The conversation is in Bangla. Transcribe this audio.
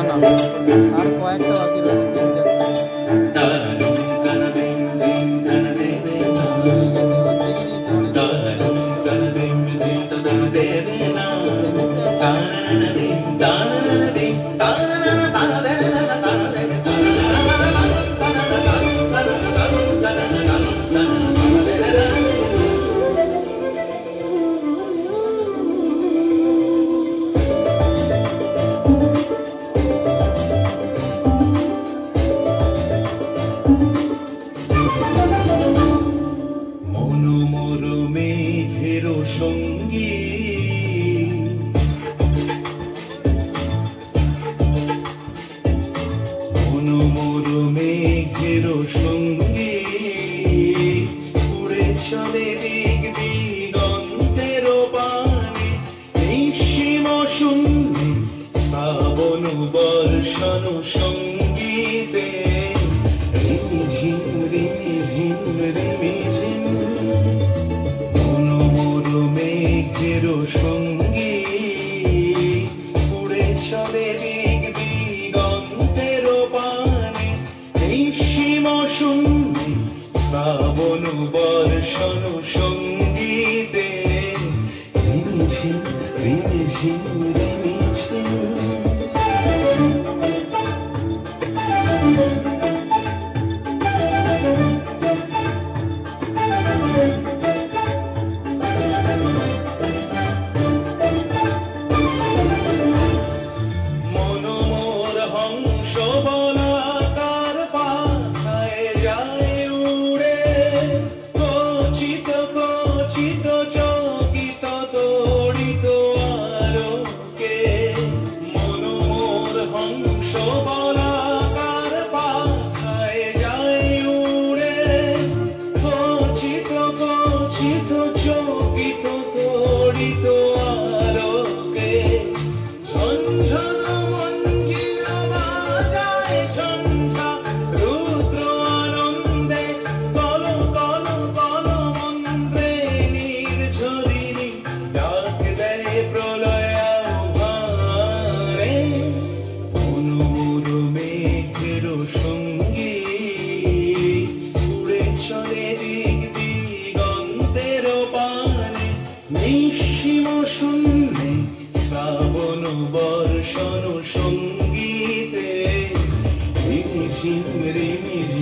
না, আর কয়েকটা বাকি রয়েছে, 3-4টা। সঙ্গী মনোমর মেঘের সঙ্গী উড়ে চলে দিক দিগন্তের পানে নিঃসীম শূন্যে শ্রাবণ বর্ষণ সঙ্গীতে রিমিঝিম রিমিঝিম রিমিঝিম মেঘের সঙ্গী উড়ে চলে দিক দিগন্তের পানে নিঃসীম শূন্যে শ্রাবণ বর্ষণ সঙ্গীতে রিমিঝিম রিমিঝিম রিমিঝিম। নিঃসীম শূন্যে শ্রাবণ বর্ষণ সঙ্গীতে রিমিঝিম রিমিঝিম